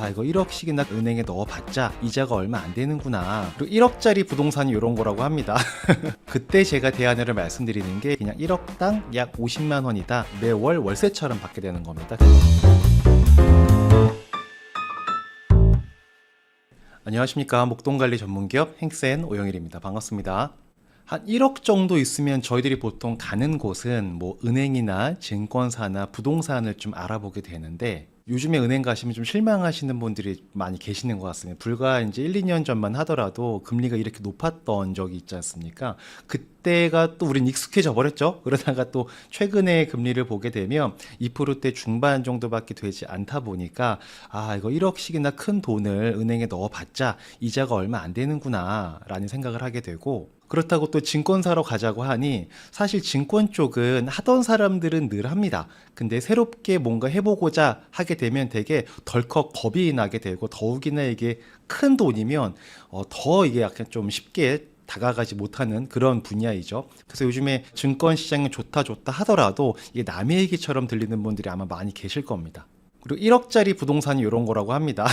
이거 1억씩이나 은행에 넣어봤자 이자가 얼마 안 되는구나. 그리고 1억짜리 부동산이 이런 거라고 합니다. 그때 제가 대안을 말씀드리는 게 그냥 1억당 약 50만 원이다. 매월 월세처럼 받게 되는 겁니다. 안녕하십니까. 목동관리 전문기업 행센 오영일입니다. 반갑습니다. 한 1억 정도 있으면 저희들이 보통 가는 곳은 뭐 은행이나 증권사나 부동산을 좀 알아보게 되는데, 요즘에 은행 가시면 좀 실망하시는 분들이 많이 계시는 것 같습니다. 불과 이제 1, 2년 전만 하더라도 금리가 이렇게 높았던 적이 있지 않습니까? 그때가 또 우린 익숙해져 버렸죠. 그러다가 또 최근에 금리를 보게 되면 2%대 중반 정도밖에 되지 않다 보니까 이거 1억씩이나 큰 돈을 은행에 넣어봤자 이자가 얼마 안 되는구나 라는 생각을 하게 되고, 그렇다고 또 증권사로 가자고 하니 사실 증권 쪽은 하던 사람들은 늘 합니다. 근데 새롭게 뭔가 해보고자 하게 되면 되게 덜컥 겁이 나게 되고, 더욱이나 이게 큰 돈이면 더 이게 약간 좀 쉽게 다가가지 못하는 그런 분야이죠. 그래서 요즘에 증권 시장이 좋다 하더라도 이게 남의 얘기처럼 들리는 분들이 아마 많이 계실 겁니다. 그리고 1억짜리 부동산이 이런 거라고 합니다.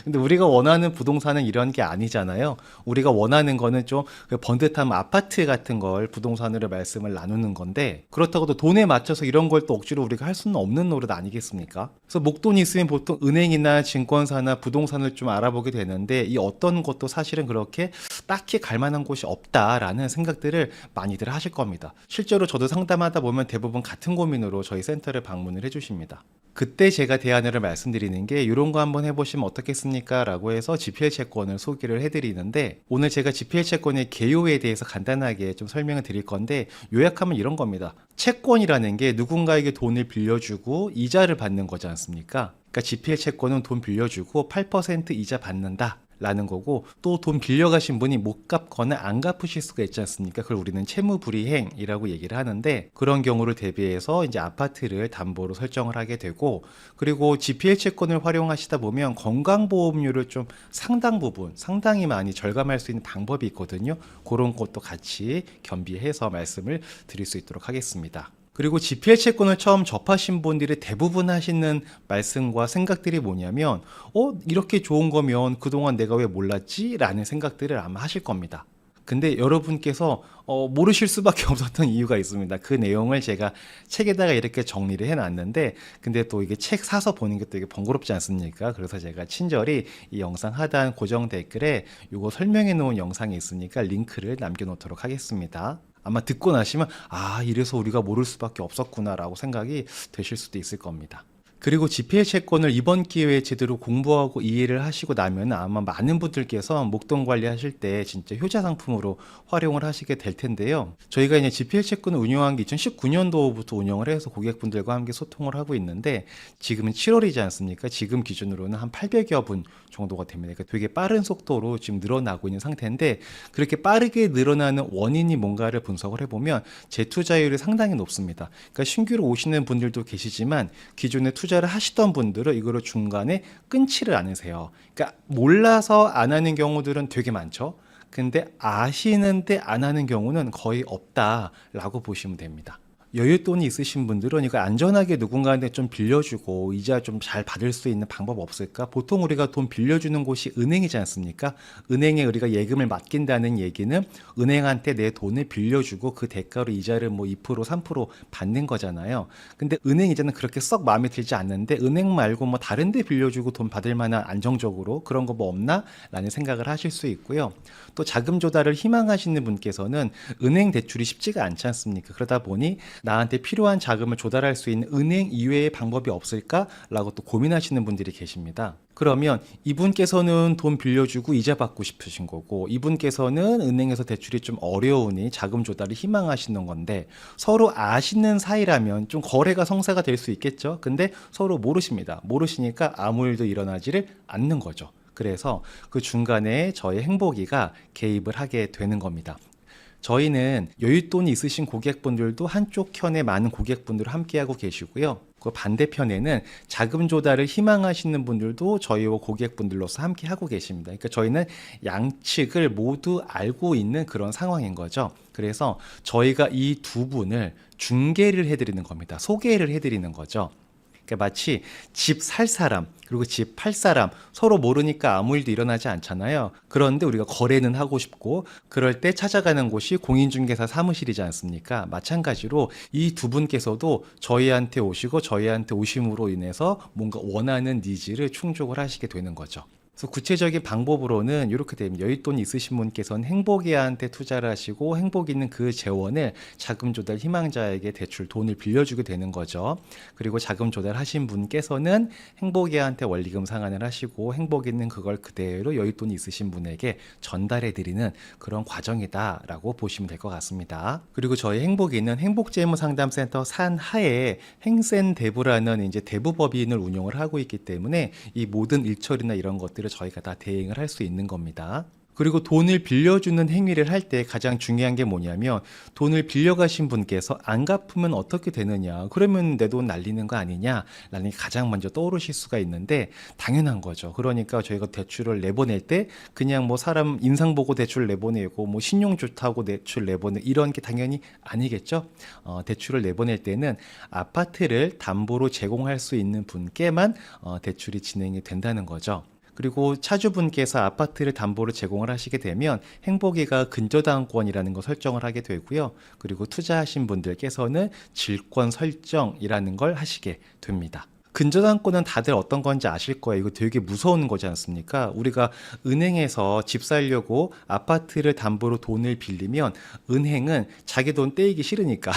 근데 우리가 원하는 부동산은 이런 게 아니잖아요. 우리가 원하는 거는 좀 번듯한 아파트 같은 걸 부동산으로 말씀을 나누는 건데, 그렇다고 또 돈에 맞춰서 이런 걸 또 억지로 우리가 할 수는 없는 노릇 아니겠습니까? 그래서 목돈이 있으면 보통 은행이나 증권사나 부동산을 좀 알아보게 되는데, 이 어떤 것도 사실은 그렇게 딱히 갈 만한 곳이 없다라는 생각들을 많이들 하실 겁니다. 실제로 저도 상담하다 보면 대부분 같은 고민으로 저희 센터를 방문을 해주십니다. 그때 제가 대안을 말씀드리는 게 이런 거 한번 해보시면 어떻겠습니까? 라고 해서 GPL 채권을 소개를 해드리는데, 오늘 제가 GPL 채권의 개요에 대해서 간단하게 좀 설명을 드릴 건데, 요약하면 이런 겁니다. 채권이라는 게 누군가에게 돈을 빌려주고 이자를 받는 거지 않습니까? 그러니까 GPL 채권은 돈 빌려주고 8% 이자 받는다 라는 거고, 또 돈 빌려가신 분이 못 갚거나 안 갚으실 수가 있지 않습니까? 그걸 우리는 채무불이행이라고 얘기를 하는데, 그런 경우를 대비해서 이제 아파트를 담보로 설정을 하게 되고, 그리고 GPL 채권을 활용하시다 보면 건강보험료를 좀 상당 부분, 상당히 많이 절감할 수 있는 방법이 있거든요. 그런 것도 같이 겸비해서 말씀을 드릴 수 있도록 하겠습니다. 그리고 GPL 채권을 처음 접하신 분들이 대부분 하시는 말씀과 생각들이 뭐냐면, 이렇게 좋은 거면 그동안 내가 왜 몰랐지? 라는 생각들을 아마 하실 겁니다. 근데 여러분께서 모르실 수밖에 없었던 이유가 있습니다. 그 내용을 제가 책에다가 이렇게 정리를 해놨는데, 근데 또 이게 책 사서 보는 게 또 이게 번거롭지 않습니까? 그래서 제가 친절히 이 영상 하단 고정 댓글에 이거 설명해 놓은 영상이 있으니까 링크를 남겨놓도록 하겠습니다. 아마 듣고 나시면 이래서 우리가 모를 수밖에 없었구나 라고 생각이 되실 수도 있을 겁니다. 그리고 GPL 채권을 이번 기회에 제대로 공부하고 이해를 하시고 나면 아마 많은 분들께서 목돈 관리하실 때 진짜 효자 상품으로 활용을 하시게 될 텐데요. 저희가 이제 GPL 채권을 운영한 게 2019년도부터 운영을 해서 고객분들과 함께 소통을 하고 있는데, 지금은 7월이지 않습니까? 지금 기준으로는 한 800여 분 정도가 됩니다. 그러니까 되게 빠른 속도로 지금 늘어나고 있는 상태인데, 그렇게 빠르게 늘어나는 원인이 뭔가를 분석을 해보면 재투자율이 상당히 높습니다. 그러니까 신규로 오시는 분들도 계시지만 기존에 투자를 하시던 분들은 이거를 중간에 끊지를 않으세요. 그러니까 몰라서 안 하는 경우들은 되게 많죠. 근데 아시는데 안 하는 경우는 거의 없다라고 보시면 됩니다. 여윳돈이 있으신 분들은 이거 안전하게 누군가한테 좀 빌려주고 이자 좀 잘 받을 수 있는 방법 없을까? 보통 우리가 돈 빌려주는 곳이 은행이지 않습니까? 은행에 우리가 예금을 맡긴다는 얘기는 은행한테 내 돈을 빌려주고 그 대가로 이자를 뭐 2%, 3% 받는 거잖아요. 근데 은행 이자는 그렇게 썩 마음에 들지 않는데, 은행 말고 뭐 다른 데 빌려주고 돈 받을 만한 안정적으로 그런 거 뭐 없나? 라는 생각을 하실 수 있고요. 또 자금 조달을 희망하시는 분께서는 은행 대출이 쉽지가 않지 않습니까? 그러다 보니 나한테 필요한 자금을 조달할 수 있는 은행 이외의 방법이 없을까라고 또 고민하시는 분들이 계십니다. 그러면 이분께서는 돈 빌려주고 이자 받고 싶으신 거고, 이분께서는 은행에서 대출이 좀 어려우니 자금 조달을 희망하시는 건데, 서로 아시는 사이라면 좀 거래가 성사가 될 수 있겠죠. 근데 서로 모르십니다. 모르시니까 아무 일도 일어나지를 않는 거죠. 그래서 그 중간에 저희 행복이가 개입을 하게 되는 겁니다. 저희는 여윳돈이 있으신 고객분들도 한쪽 편에 많은 고객분들을 함께하고 계시고요. 그 반대편에는 자금 조달을 희망하시는 분들도 저희와 고객분들로서 함께 하고 계십니다. 그러니까 저희는 양측을 모두 알고 있는 그런 상황인 거죠. 그래서 저희가 이 두 분을 중개를 해드리는 겁니다. 소개를 해드리는 거죠. 그러니까 마치 집 살 사람 그리고 집 팔 사람 서로 모르니까 아무 일도 일어나지 않잖아요. 그런데 우리가 거래는 하고 싶고 그럴 때 찾아가는 곳이 공인중개사 사무실이지 않습니까? 마찬가지로 이 두 분께서도 저희한테 오시고 저희한테 오심으로 인해서 뭔가 원하는 니즈를 충족을 하시게 되는 거죠. 그래서 구체적인 방법으로는 이렇게 됩니다. 여윳돈 있으신 분께서는 행복이한테 투자를 하시고 행복 있는 그 재원을 자금 조달 희망자에게 대출 돈을 빌려주게 되는 거죠. 그리고 자금 조달하신 분께서는 행복이한테 원리금 상환을 하시고 행복 있는 그걸 그대로 여윳돈 있으신 분에게 전달해 드리는 그런 과정이다라고 보시면 될 것 같습니다. 그리고 저희 행복이는 행복재무상담센터 산하에 행센대부라는 이제 대부법인을 운영을 하고 있기 때문에 이 모든 일처리나 이런 것들을 저희가 다 대행을 할 수 있는 겁니다. 그리고 돈을 빌려주는 행위를 할 때 가장 중요한 게 뭐냐면 돈을 빌려가신 분께서 안 갚으면 어떻게 되느냐 그러면 내 돈 날리는 거 아니냐 라는 게 가장 먼저 떠오르실 수가 있는데 당연한 거죠. 그러니까 저희가 대출을 내보낼 때 그냥 뭐 사람 인상 보고 대출 내보내고 뭐 신용 좋다고 대출 내보내 이런 게 당연히 아니겠죠. 대출을 내보낼 때는 아파트를 담보로 제공할 수 있는 분께만 대출이 진행이 된다는 거죠. 그리고 차주분께서 아파트를 담보로 제공을 하시게 되면 행복이가 근저당권이라는 거 설정을 하게 되고요. 그리고 투자하신 분들께서는 질권 설정이라는 걸 하시게 됩니다. 근저당권은 다들 어떤 건지 아실 거예요. 이거 되게 무서운 거지 않습니까? 우리가 은행에서 집 살려고 아파트를 담보로 돈을 빌리면 은행은 자기 돈 떼이기 싫으니까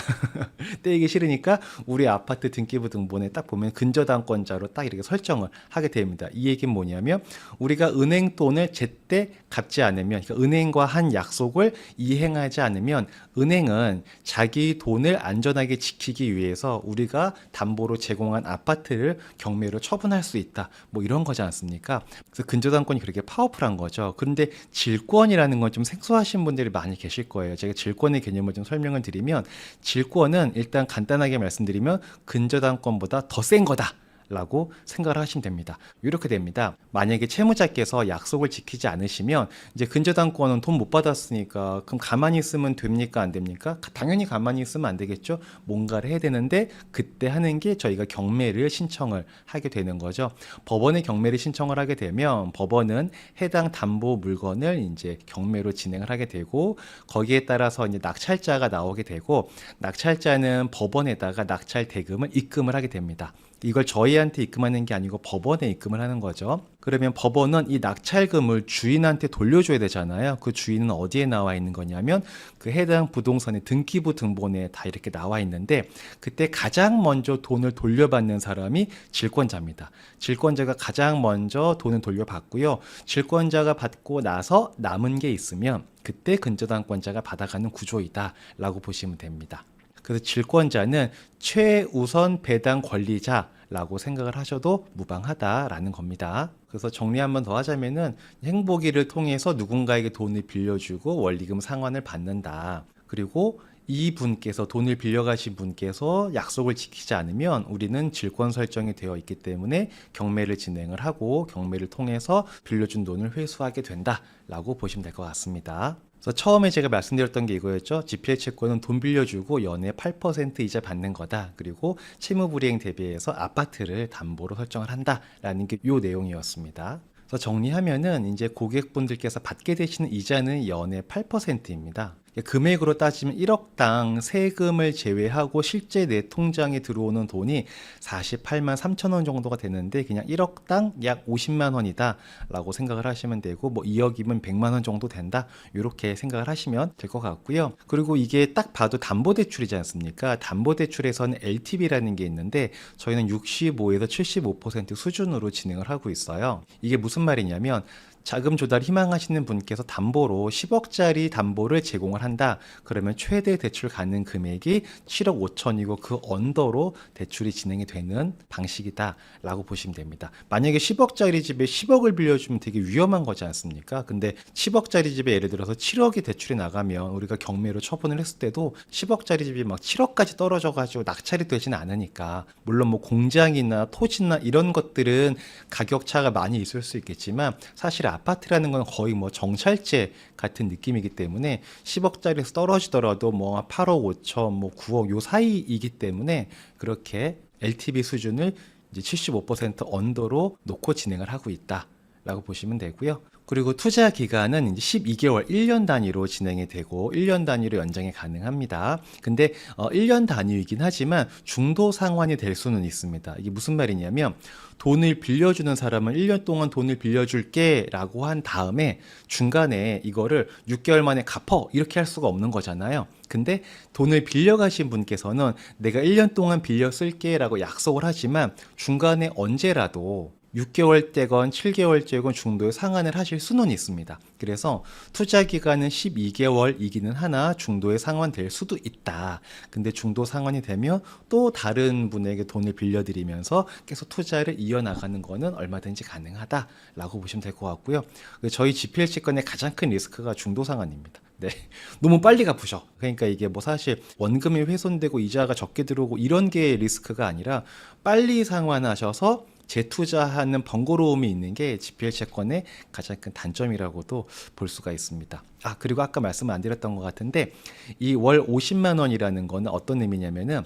떼이기 싫으니까 우리 아파트 등기부 등본에 딱 보면 근저당권자로 딱 이렇게 설정을 하게 됩니다. 이 얘기는 뭐냐면 우리가 은행 돈을 제때 갚지 않으면 그러니까 은행과 한 약속을 이행하지 않으면 은행은 자기 돈을 안전하게 지키기 위해서 우리가 담보로 제공한 아파트를 경매로 처분할 수 있다. 뭐 이런 거지 않습니까? 그래서 근저당권이 그렇게 파워풀한 거죠. 그런데 질권이라는 건 좀 생소하신 분들이 많이 계실 거예요. 제가 질권의 개념을 좀 설명을 드리면 질권은 일단 간단하게 말씀드리면 근저당권보다 더 센 거다. 라고 생각을 하시면 됩니다. 이렇게 됩니다. 만약에 채무자께서 약속을 지키지 않으시면 이제 근저당권은 돈 못 받았으니까 그럼 가만히 있으면 됩니까? 안 됩니까? 당연히 가만히 있으면 안 되겠죠. 뭔가를 해야 되는데 그때 하는 게 저희가 경매를 신청을 하게 되는 거죠. 법원에 경매를 신청을 하게 되면 법원은 해당 담보 물건을 이제 경매로 진행을 하게 되고 거기에 따라서 이제 낙찰자가 나오게 되고 낙찰자는 법원에다가 낙찰 대금을 입금을 하게 됩니다. 이걸 저희한테 입금하는 게 아니고 법원에 입금을 하는 거죠. 그러면 법원은 이 낙찰금을 주인한테 돌려줘야 되잖아요. 그 주인은 어디에 나와 있는 거냐면 그 해당 부동산의 등기부 등본에 다 이렇게 나와 있는데 그때 가장 먼저 돈을 돌려받는 사람이 질권자입니다. 질권자가 가장 먼저 돈을 돌려받고요. 질권자가 받고 나서 남은 게 있으면 그때 근저당권자가 받아가는 구조이다 라고 보시면 됩니다. 그래서 질권자는 최우선 배당 권리자라고 생각을 하셔도 무방하다라는 겁니다. 그래서 정리 한번 더 하자면은 행복이를 통해서 누군가에게 돈을 빌려주고 원리금 상환을 받는다. 그리고 이 분께서 돈을 빌려가신 분께서 약속을 지키지 않으면 우리는 질권 설정이 되어 있기 때문에 경매를 진행을 하고 경매를 통해서 빌려준 돈을 회수하게 된다라고 보시면 될 것 같습니다. 그래서 처음에 제가 말씀드렸던 게 이거였죠. GPL 채권은 돈 빌려주고 연에 8% 이자 받는 거다. 그리고 채무불이행 대비해서 아파트를 담보로 설정을 한다라는 게 이 내용이었습니다. 그래서 정리하면은 이제 고객분들께서 받게 되시는 이자는 연에 8%입니다. 금액으로 따지면 1억당 세금을 제외하고 실제 내 통장에 들어오는 돈이 48만 3천 원 정도가 되는데 그냥 1억당 약 50만 원이다 라고 생각을 하시면 되고 뭐 2억이면 100만 원 정도 된다 이렇게 생각을 하시면 될 것 같고요. 그리고 이게 딱 봐도 담보대출이지 않습니까? 담보대출에서는 LTV라는 게 있는데 저희는 65에서 75% 수준으로 진행을 하고 있어요. 이게 무슨 말이냐면 자금 조달 희망하시는 분께서 담보로 10억짜리 담보를 제공을 한다. 그러면 최대 대출 가능 금액이 7억 5천이고 그 언더로 대출이 진행이 되는 방식이다 라고 보시면 됩니다. 만약에 10억짜리 집에 10억을 빌려주면 되게 위험한 거지 않습니까? 근데 10억짜리 집에 예를 들어서 7억이 대출이 나가면 우리가 경매로 처분을 했을 때도 10억짜리 집이 막 7억까지 떨어져 가지고 낙찰이 되지는 않으니까 물론 뭐 공장이나 토지나 이런 것들은 가격 차가 많이 있을 수 있겠지만 사실 아파트라는 건 거의 뭐 정찰제 같은 느낌이기 때문에 10억짜리에서 떨어지더라도 뭐 8억 5천, 뭐 9억 요 사이이기 때문에 그렇게 LTV 수준을 이제 75% 언더로 놓고 진행을 하고 있다라고 보시면 되고요. 그리고 투자 기간은 이제 12개월, 1년 단위로 진행이 되고 1년 단위로 연장이 가능합니다. 근데 1년 단위이긴 하지만 중도 상환이 될 수는 있습니다. 이게 무슨 말이냐면 돈을 빌려주는 사람은 1년 동안 돈을 빌려줄게 라고 한 다음에 중간에 이거를 6개월 만에 갚어 이렇게 할 수가 없는 거잖아요. 근데 돈을 빌려가신 분께서는 내가 1년 동안 빌려 쓸게 라고 약속을 하지만 중간에 언제라도 6개월째건 7개월째건 중도에 상환을 하실 수는 있습니다. 그래서 투자 기간은 12개월이기는 하나 중도에 상환될 수도 있다. 근데 중도 상환이 되면 또 다른 분에게 돈을 빌려드리면서 계속 투자를 이어나가는 거는 얼마든지 가능하다라고 보시면 될 것 같고요. 저희 GPL 채권의 가장 큰 리스크가 중도 상환입니다. 네. 너무 빨리 갚으셔. 그러니까 이게 뭐 사실 원금이 훼손되고 이자가 적게 들어오고 이런 게 리스크가 아니라 빨리 상환하셔서 재투자하는 번거로움이 있는 게 GPL 채권의 가장 큰 단점이라고도 볼 수가 있습니다. 그리고 아까 말씀을 안 드렸던 것 같은데 이 월 50만 원이라는 거는 어떤 의미냐면은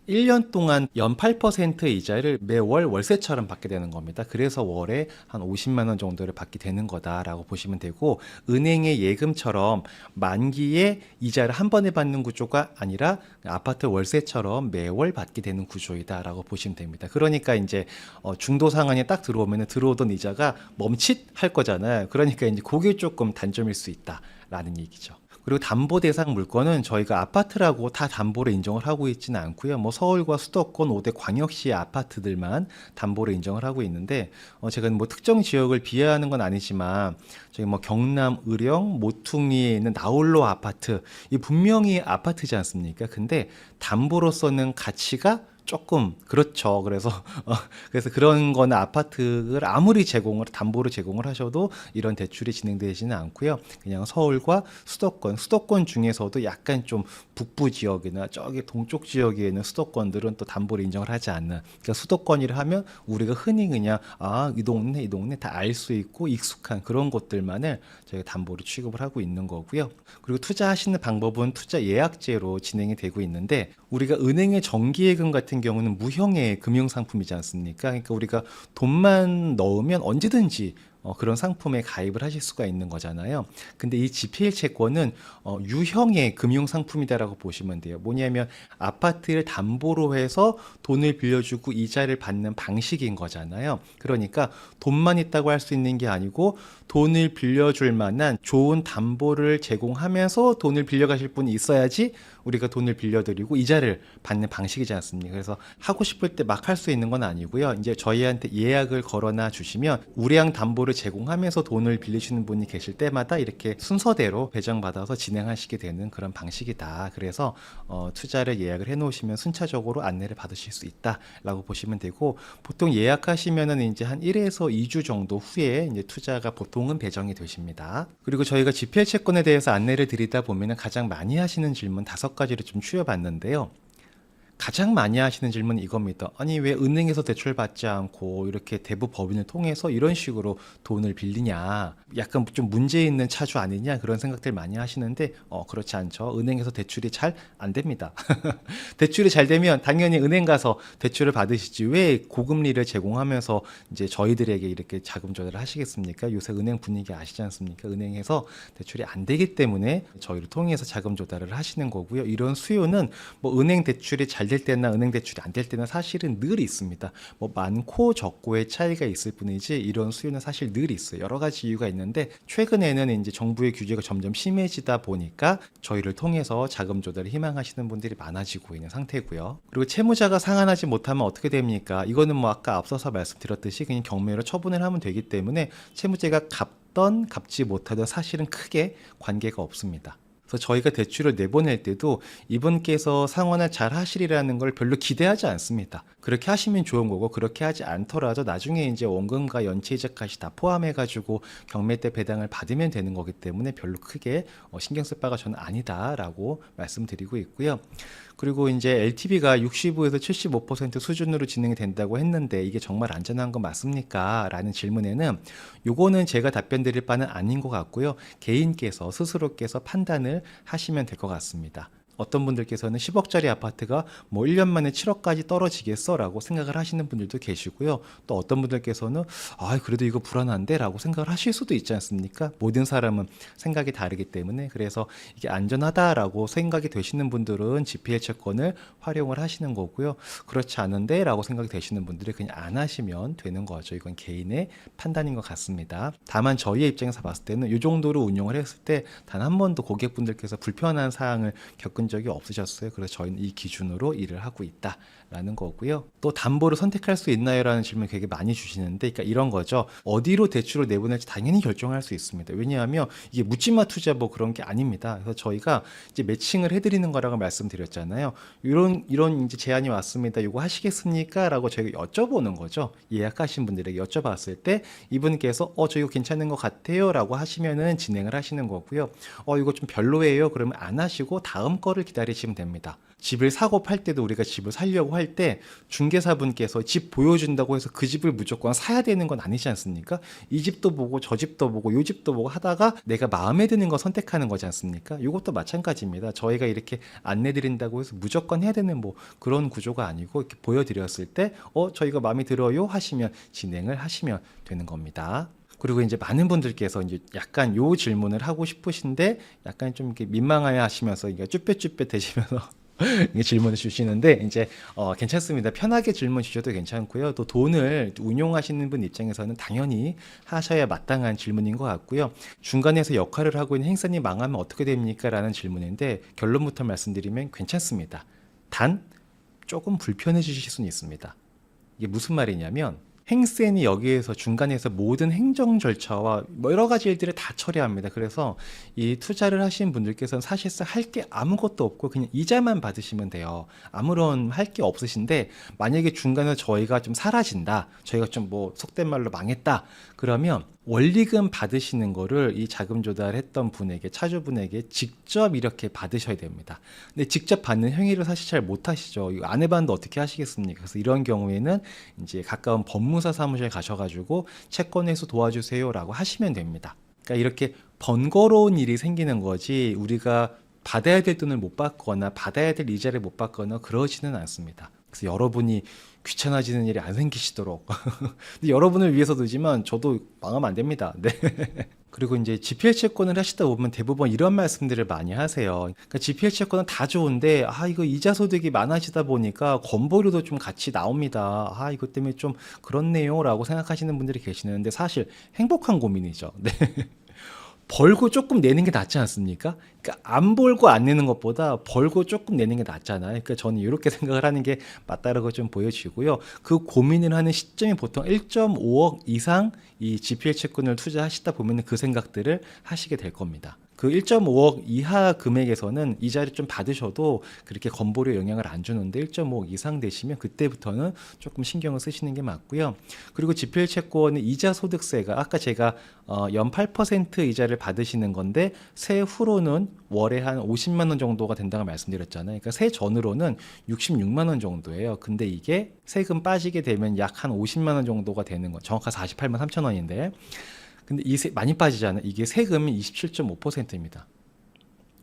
1년 동안 연 8% 이자를 매월 월세처럼 받게 되는 겁니다. 그래서 월에 한 50만 원 정도를 받게 되는 거다라고 보시면 되고, 은행의 예금처럼 만기에 이자를 한 번에 받는 구조가 아니라 아파트 월세처럼 매월 받게 되는 구조이다라고 보시면 됩니다. 그러니까 이제 중도 상환이 딱 들어오면 들어오던 이자가 멈칫할 거잖아요. 그러니까 이제 그게 조금 단점일 수 있다라는 얘기죠. 그리고 담보 대상 물건은 저희가 아파트라고 다 담보로 인정을 하고 있지는 않고요. 뭐 서울과 수도권 5대 광역시 아파트들만 담보로 인정을 하고 있는데, 제가 뭐 특정 지역을 비하하는 건 아니지만 저희 뭐 경남 의령 모퉁이에 있는 나홀로 아파트, 이 분명히 아파트지 않습니까? 근데 담보로서는 가치가 조금 그렇죠. 그래서 그런 거는 아파트를 아무리 담보로 제공을 하셔도 이런 대출이 진행되지는 않고요. 그냥 서울과 수도권 중에서도 약간 좀 북부 지역이나 저기 동쪽 지역에 있는 수도권들은 또 담보를 인정을 하지 않는. 그러니까 수도권이라 하면 우리가 흔히 그냥 이 동네 다 알 수 있고 익숙한 그런 곳들만을 저희가 담보로 취급을 하고 있는 거고요. 그리고 투자하시는 방법은 투자 예약제로 진행이 되고 있는데, 우리가 은행의 정기예금 같은 경우는 무형의 금융상품이지 않습니까? 그러니까 우리가 돈만 넣으면 언제든지 그런 상품에 가입을 하실 수가 있는 거잖아요. 근데 이 GPL 채권은 유형의 금융상품이다라고 보시면 돼요. 뭐냐면 아파트를 담보로 해서 돈을 빌려주고 이자를 받는 방식인 거잖아요. 그러니까 돈만 있다고 할 수 있는 게 아니고 돈을 빌려줄 만한 좋은 담보를 제공하면서 돈을 빌려가실 분이 있어야지 우리가 돈을 빌려드리고 이자를 받는 방식이지 않습니까? 그래서 하고 싶을 때 막 할 수 있는 건 아니고요. 이제 저희한테 예약을 걸어놔 주시면 우량 담보를 제공하면서 돈을 빌리시는 분이 계실 때마다 이렇게 순서대로 배정받아서 진행하시게 되는 그런 방식이다. 그래서 투자를 예약을 해놓으시면 순차적으로 안내를 받으실 수 있다라고 보시면 되고, 보통 예약하시면은 이제 한 1에서 2주 정도 후에 이제 투자가 보통은 배정이 되십니다. 그리고 저희가 GPL 채권에 대해서 안내를 드리다 보면은 가장 많이 하시는 질문 5가지를 좀 추려봤는데요. 가장 많이 하시는 질문은 이겁니다. 아니, 왜 은행에서 대출 받지 않고 이렇게 대부 법인을 통해서 이런 식으로 돈을 빌리냐, 약간 좀 문제 있는 차주 아니냐, 그런 생각들 많이 하시는데 그렇지 않죠. 은행에서 대출이 잘 안 됩니다. 대출이 잘 되면 당연히 은행 가서 대출을 받으시지 왜 고금리를 제공하면서 이제 저희들에게 이렇게 자금 조달을 하시겠습니까? 요새 은행 분위기 아시지 않습니까? 은행에서 대출이 안 되기 때문에 저희를 통해서 자금 조달을 하시는 거고요. 이런 수요는 뭐 은행 대출이 잘 될 때나 은행 대출이 안 될 때는 사실은 늘 있습니다. 뭐 많고 적고의 차이가 있을 뿐이지 이런 수요는 사실 늘 있어요. 여러 가지 이유가 있는데, 최근에는 이제 정부의 규제가 점점 심해지다 보니까 저희를 통해서 자금 조달을 희망하시는 분들이 많아지고 있는 상태고요. 그리고 채무자가 상환하지 못하면 어떻게 됩니까? 이거는 뭐 아까 앞서서 말씀드렸듯이 그냥 경매로 처분을 하면 되기 때문에 채무자가 갚던 갚지 못하던 사실은 크게 관계가 없습니다. 그래서 저희가 대출을 내보낼 때도 이분께서 상환을 잘 하시리라는 걸 별로 기대하지 않습니다. 그렇게 하시면 좋은 거고, 그렇게 하지 않더라도 나중에 이제 원금과 연체이자까지 다 포함해가지고 경매 때 배당을 받으면 되는 거기 때문에 별로 크게 신경 쓸 바가 저는 아니다라고 말씀드리고 있고요. 그리고 이제 LTV가 65에서 75% 수준으로 진행이 된다고 했는데 이게 정말 안전한 거 맞습니까? 라는 질문에는 요거는 제가 답변 드릴 바는 아닌 것 같고요. 개인께서 스스로께서 판단을 하시면 될 것 같습니다. 어떤 분들께서는 10억짜리 아파트가 뭐 1년 만에 7억까지 떨어지겠어 라고 생각을 하시는 분들도 계시고요. 또 어떤 분들께서는 그래도 이거 불안한데 라고 생각을 하실 수도 있지 않습니까? 모든 사람은 생각이 다르기 때문에, 그래서 이게 안전하다라고 생각이 되시는 분들은 GPL 채권을 활용을 하시는 거고요. 그렇지 않은데 라고 생각이 되시는 분들이 그냥 안 하시면 되는 거죠. 이건 개인의 판단인 것 같습니다. 다만 저희의 입장에서 봤을 때는 이 정도로 운용을 했을 때 단 한 번도 고객분들께서 불편한 사항을 겪은 적이 없으셨어요. 그래서 저희는 이 기준으로 일을 하고 있다라는 거고요. 또 담보를 선택할 수 있나요? 라는 질문 되게 많이 주시는데, 그러니까 이런 거죠. 어디로 대출을 내보낼지 당연히 결정할 수 있습니다. 왜냐하면 이게 묻지마 투자 뭐 그런 게 아닙니다. 그래서 저희가 이제 매칭을 해드리는 거라고 말씀드렸잖아요. 이런 이제 제안이 왔습니다. 이거 하시겠습니까? 라고 저희가 여쭤보는 거죠. 예약하신 분들에게 여쭤봤을 때 이분께서 저 이거 괜찮은 것 같아요 라고 하시면은 진행을 하시는 거고요. 이거 좀 별로예요. 그러면 안 하시고 다음 거를 기다리시면 됩니다. 집을 사고 팔 때도 우리가 집을 살려고 할 때 중개사분께서 집 보여준다고 해서 그 집을 무조건 사야 되는 건 아니지 않습니까? 이 집도 보고 저 집도 보고 요 집도 보고 하다가 내가 마음에 드는 거 선택하는 거지 않습니까? 이것도 마찬가지입니다. 저희가 이렇게 안내드린다고 해서 무조건 해야 되는 뭐 그런 구조가 아니고, 이렇게 보여드렸을 때 저희가 마음에 들어요 하시면 진행을 하시면 되는 겁니다. 그리고 이제 많은 분들께서 이제 약간 요 질문을 하고 싶으신데 약간 좀 이렇게 민망해 하시면서 이게 쭈뼛쭈뼛 되시면서 질문을 주시는데, 이제 괜찮습니다. 편하게 질문 주셔도 괜찮고요. 또 돈을 운용하시는 분 입장에서는 당연히 하셔야 마땅한 질문인 것 같고요. 중간에서 역할을 하고 있는 행사님 망하면 어떻게 됩니까? 라는 질문인데, 결론부터 말씀드리면 괜찮습니다. 단 조금 불편해지실 수는 있습니다. 이게 무슨 말이냐면, 행센이 여기에서 중간에서 모든 행정 절차와 뭐 여러 가지 일들을 다 처리합니다. 그래서 이 투자를 하신 분들께서는 사실상 할 게 아무것도 없고 그냥 이자만 받으시면 돼요. 아무런 할 게 없으신데, 만약에 중간에 저희가 좀 사라진다, 저희가 좀 뭐 속된 말로 망했다, 그러면 원리금 받으시는 거를 이 자금 조달했던 분에게, 차주분에게 직접 이렇게 받으셔야 됩니다. 근데 직접 받는 행위를 사실 잘 못 하시죠. 이거 안 해봤는데 어떻게 하시겠습니까? 그래서 이런 경우에는 이제 가까운 법무사 사무실 가셔가지고 채권회수 도와주세요라고 하시면 됩니다. 그러니까 이렇게 번거로운 일이 생기는 거지, 우리가 받아야 될 돈을 못 받거나 받아야 될 이자를 못 받거나 그러지는 않습니다. 그래서 여러분이 귀찮아지는 일이 안 생기시도록 근데 여러분을 위해서도지만 저도 망하면 안 됩니다. 네. 그리고 이제 GPL 채권을 하시다 보면 대부분 이런 말씀들을 많이 하세요. 그러니까 GPL 채권은 다 좋은데 이거 이자 소득이 많아지다 보니까 건보료도 좀 같이 나옵니다. 이것 때문에 좀 그렇네요 라고 생각하시는 분들이 계시는데, 사실 행복한 고민이죠. 네. 벌고 조금 내는 게 낫지 않습니까? 그러니까 안 벌고 안 내는 것보다 벌고 조금 내는 게 낫잖아요. 그러니까 저는 이렇게 생각을 하는 게 맞다라고 좀 보여지고요. 그 고민을 하는 시점이 보통 1.5억 이상 이 GPL 채권을 투자하시다 보면 그 생각들을 하시게 될 겁니다. 그 1.5억 이하 금액에서는 이자를 좀 받으셔도 그렇게 건보료 영향을 안 주는데, 1.5억 이상 되시면 그때부터는 조금 신경을 쓰시는 게 맞고요. 그리고 GPL 채권의 이자 소득세가 아까 제가 연 8% 이자를 받으시는 건데, 세후로는 월에 한 50만 원 정도가 된다고 말씀드렸잖아요. 그러니까 세 전으로는 66만 원 정도예요. 근데 이게 세금 빠지게 되면 약 한 50만 원 정도가 되는 거, 정확한 48만 3천 원인데, 근데 많이 빠지잖아요. 이게 세금이 27.5%입니다.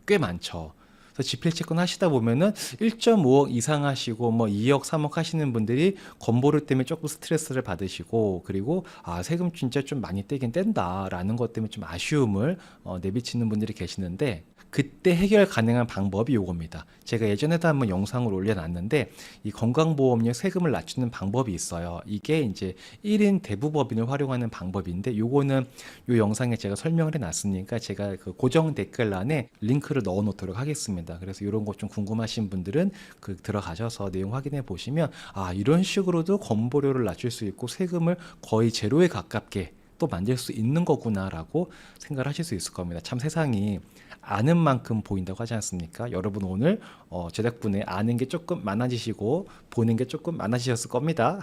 꽤 많죠. 그래서 GPL 채권 하시다 보면은 1.5억 이상 하시고 뭐 2억, 3억 하시는 분들이 건보료 때문에 조금 스트레스를 받으시고, 그리고 세금 진짜 좀 많이 떼긴 뗀다라는 것 때문에 좀 아쉬움을 내비치는 분들이 계시는데, 그때 해결 가능한 방법이 요겁니다. 제가 예전에도 한번 영상을 올려놨는데, 이 건강보험료 세금을 낮추는 방법이 있어요. 이게 이제 1인 대부법인을 활용하는 방법인데, 요거는 요 영상에 제가 설명을 해놨으니까 제가 그 고정 댓글란에 링크를 넣어 놓도록 하겠습니다. 그래서 이런 거 좀 궁금하신 분들은 들어가셔서 내용 확인해 보시면, 이런 식으로도 건보료를 낮출 수 있고 세금을 거의 제로에 가깝게 또 만들 수 있는 거구나라고 생각을 하실 수 있을 겁니다. 참 세상이 아는 만큼 보인다고 하지 않습니까? 여러분 오늘 제 덕분에 아는 게 조금 많아지시고 보는 게 조금 많아지셨을 겁니다.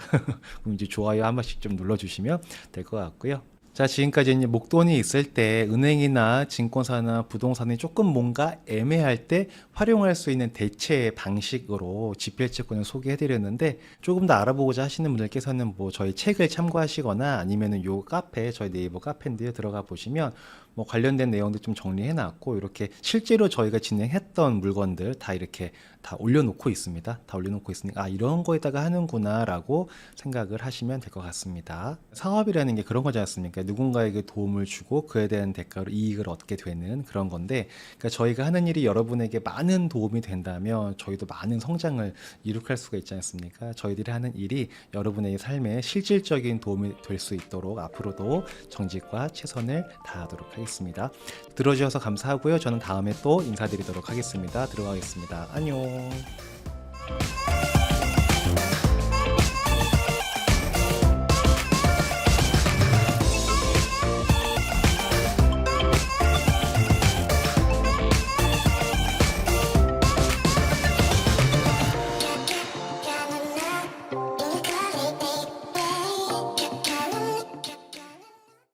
그럼 이제 좋아요 한 번씩 좀 눌러주시면 될 것 같고요. 자, 지금까지 이제 목돈이 있을 때 은행이나 증권사나 부동산이 조금 뭔가 애매할 때 활용할 수 있는 대체 방식으로 GPL 채권을 소개해드렸는데, 조금 더 알아보고자 하시는 분들께서는 뭐 저희 책을 참고하시거나 아니면은 요 카페, 저희 네이버 카페인데요, 들어가 보시면 뭐 관련된 내용도 좀 정리해 놨고 이렇게 실제로 저희가 진행했던 물건들 다 이렇게 다 올려놓고 있습니다. 다 올려놓고 있으니까 아 이런 거에다가 하는구나라고 생각을 하시면 될 것 같습니다. 사업이라는 게 그런 거지 않습니까? 누군가에게 도움을 주고 그에 대한 대가로 이익을 얻게 되는 그런 건데, 그러니까 저희가 하는 일이 여러분에게 많은 도움이 된다면 저희도 많은 성장을 이룩할 수가 있지 않습니까? 저희들이 하는 일이 여러분의 삶에 실질적인 도움이 될 수 있도록 앞으로도 정직과 최선을 다하도록 하겠습니다. 들어주셔서 감사하고요. 저는 다음에 또 인사드리도록 하겠습니다. 들어가겠습니다. 안녕.